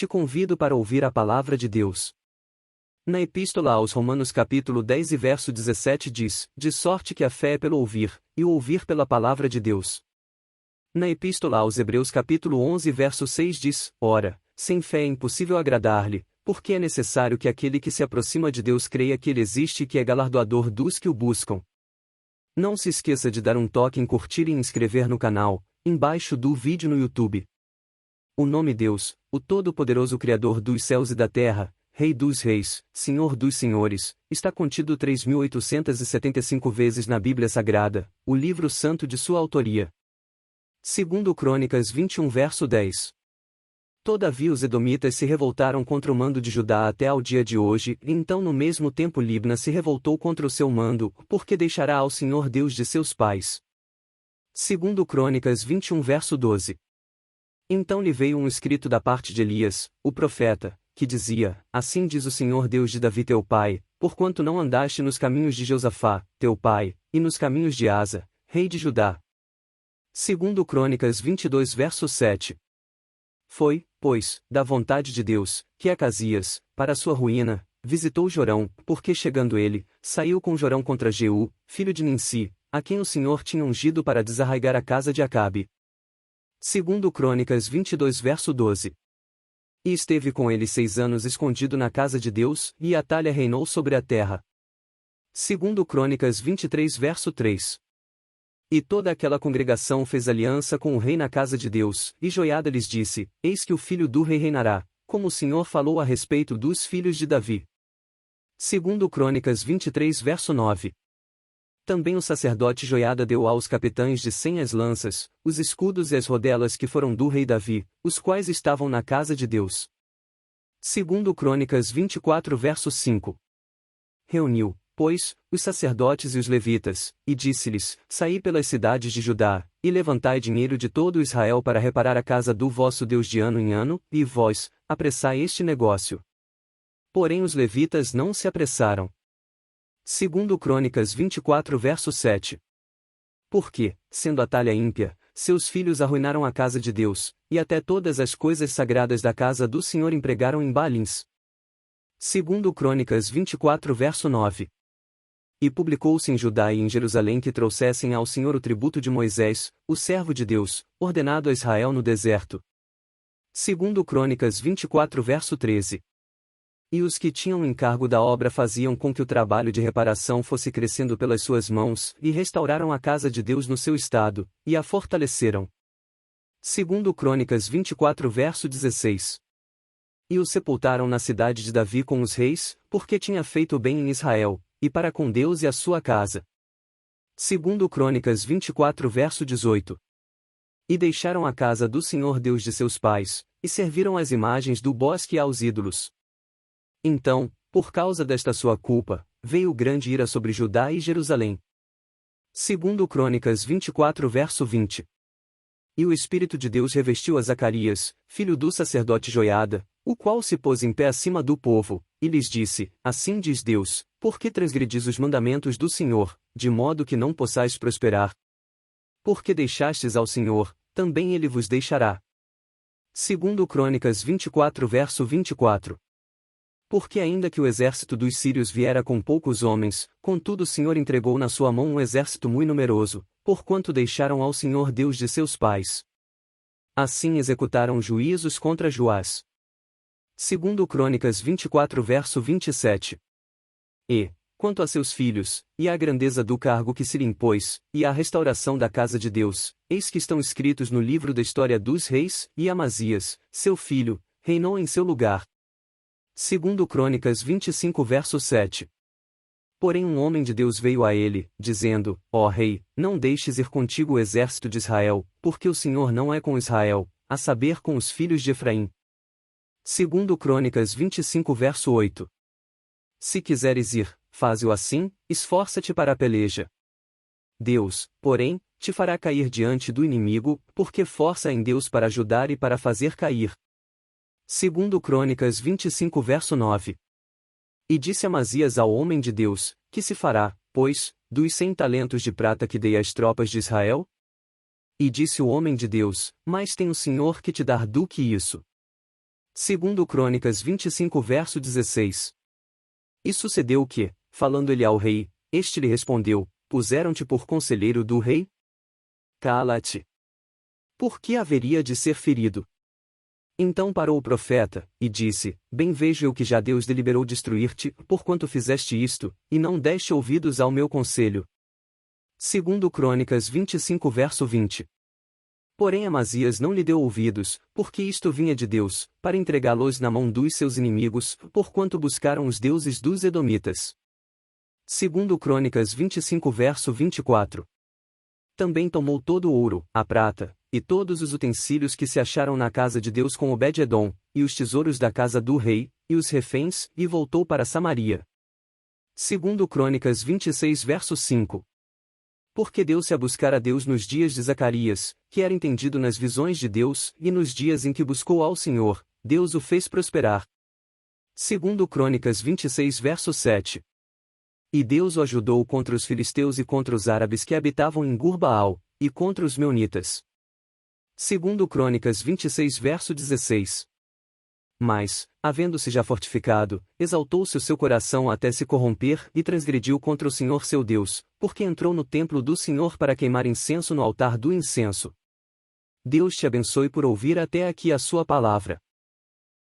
te convido para ouvir a palavra de Deus. Na Epístola aos Romanos capítulo 10 e verso 17 diz, de sorte que a fé é pelo ouvir, e o ouvir pela palavra de Deus. Na Epístola aos Hebreus capítulo 11 verso 6 diz, ora, sem fé é impossível agradar-lhe, porque é necessário que aquele que se aproxima de Deus creia que Ele existe e que é galardoador dos que o buscam. Não se esqueça de dar um toque em curtir e inscrever no canal, embaixo do vídeo no YouTube. O nome Deus, o Todo-Poderoso Criador dos céus e da terra, Rei dos reis, Senhor dos senhores, está contido 3.875 vezes na Bíblia Sagrada, o livro santo de sua autoria. Segundo Crônicas 21 verso 10. Todavia os edomitas se revoltaram contra o mando de Judá até ao dia de hoje, e então no mesmo tempo Libna se revoltou contra o seu mando, porque deixará ao Senhor Deus de seus pais. Segundo Crônicas 21 verso 12. Então lhe veio um escrito da parte de Elias, o profeta, que dizia, assim diz o Senhor Deus de Davi teu pai, porquanto não andaste nos caminhos de Josafá, teu pai, e nos caminhos de Asa, rei de Judá. Segundo Crônicas 22 verso 7. Foi, pois, da vontade de Deus, que Acasias, para sua ruína, visitou Jorão, porque chegando ele, saiu com Jorão contra Jeú, filho de Ninsi, a quem o Senhor tinha ungido para desarraigar a casa de Acabe. Segundo Crônicas 22 verso 12. E esteve com ele 6 anos escondido na casa de Deus, e Atalha reinou sobre a terra. Segundo Crônicas 23 verso 3. E toda aquela congregação fez aliança com o rei na casa de Deus, e Joiada lhes disse, eis que o filho do rei reinará, como o Senhor falou a respeito dos filhos de Davi. Segundo Crônicas 23 verso 9. Também o sacerdote Joiada deu aos capitães de 100 as lanças, os escudos e as rodelas que foram do rei Davi, os quais estavam na casa de Deus. Segundo Crônicas 24 verso 5. Reuniu, pois, os sacerdotes e os levitas, e disse-lhes, saí pelas cidades de Judá, e levantai dinheiro de todo Israel para reparar a casa do vosso Deus de ano em ano, e vós, apressai este negócio. Porém os levitas não se apressaram. Segundo Crônicas 24 verso 7. Porque, sendo Atalha ímpia, seus filhos arruinaram a casa de Deus, e até todas as coisas sagradas da casa do Senhor empregaram em Baalins. Segundo Crônicas 24 verso 9. E publicou-se em Judá e em Jerusalém que trouxessem ao Senhor o tributo de Moisés, o servo de Deus, ordenado a Israel no deserto. Segundo Crônicas 24 verso 13. E os que tinham encargo da obra faziam com que o trabalho de reparação fosse crescendo pelas suas mãos, e restauraram a casa de Deus no seu estado, e a fortaleceram. Segundo Crônicas 24 verso 16. E o sepultaram na cidade de Davi com os reis, porque tinha feito bem em Israel, e para com Deus e a sua casa. Segundo Crônicas 24 verso 18. E deixaram a casa do Senhor Deus de seus pais, e serviram as imagens do bosque e aos ídolos. Então, por causa desta sua culpa, veio grande ira sobre Judá e Jerusalém. Segundo Crônicas 24 verso 20. E o Espírito de Deus revestiu a Zacarias, filho do sacerdote Joiada, o qual se pôs em pé acima do povo, e lhes disse, assim diz Deus, por que transgredis os mandamentos do Senhor, de modo que não possais prosperar? Porque deixastes ao Senhor, também Ele vos deixará. Segundo Crônicas 24 verso 24. Porque ainda que o exército dos sírios viera com poucos homens, contudo o Senhor entregou na sua mão um exército muito numeroso, porquanto deixaram ao Senhor Deus de seus pais. Assim executaram juízos contra Joás. Segundo Crônicas 24 verso 27. E, quanto a seus filhos, e à grandeza do cargo que se lhe impôs, e à restauração da casa de Deus, eis que estão escritos no livro da história dos reis, e Amazias, seu filho, reinou em seu lugar. Segundo Crônicas 25 verso 7. Porém um homem de Deus veio a ele, dizendo, ó rei, não deixes ir contigo o exército de Israel, porque o Senhor não é com Israel, a saber com os filhos de Efraim. Segundo Crônicas 25 verso 8. Se quiseres ir, faze-o assim, esforça-te para a peleja. Deus, porém, te fará cair diante do inimigo, porque força em Deus para ajudar e para fazer cair. Segundo Crônicas 25 verso 9. E disse Amazias ao homem de Deus, que se fará, pois, dos 100 talentos de prata que dei às tropas de Israel? E disse o homem de Deus, mais tem o Senhor que te dar do que isso. Segundo Crônicas 25 verso 16. E sucedeu que, falando ele ao rei, este lhe respondeu: Puseram-te por conselheiro do rei? Cala-te. Por que haveria de ser ferido? Então parou o profeta, e disse: Bem vejo eu que já Deus deliberou destruir-te, porquanto fizeste isto, e não deste ouvidos ao meu conselho. Segundo Crônicas 25 verso 20. Porém Amazias não lhe deu ouvidos, porque isto vinha de Deus, para entregá-los na mão dos seus inimigos, porquanto buscaram os deuses dos Edomitas. Segundo Crônicas 25 verso 24. Também tomou todo o ouro, a prata, e todos os utensílios que se acharam na casa de Deus com Obed-edom, e os tesouros da casa do rei, e os reféns, e voltou para Samaria. Segundo Crônicas 26 verso 5. Porque deu-se a buscar a Deus nos dias de Zacarias, que era entendido nas visões de Deus, e nos dias em que buscou ao Senhor, Deus o fez prosperar. Segundo Crônicas 26 verso 7. E Deus o ajudou contra os filisteus e contra os árabes que habitavam em Gur-Baal, e contra os meunitas. Segundo Crônicas 26 verso 16. Mas, havendo-se já fortificado, exaltou-se o seu coração até se corromper e transgrediu contra o Senhor seu Deus, porque entrou no templo do Senhor para queimar incenso no altar do incenso. Deus te abençoe por ouvir até aqui a sua palavra.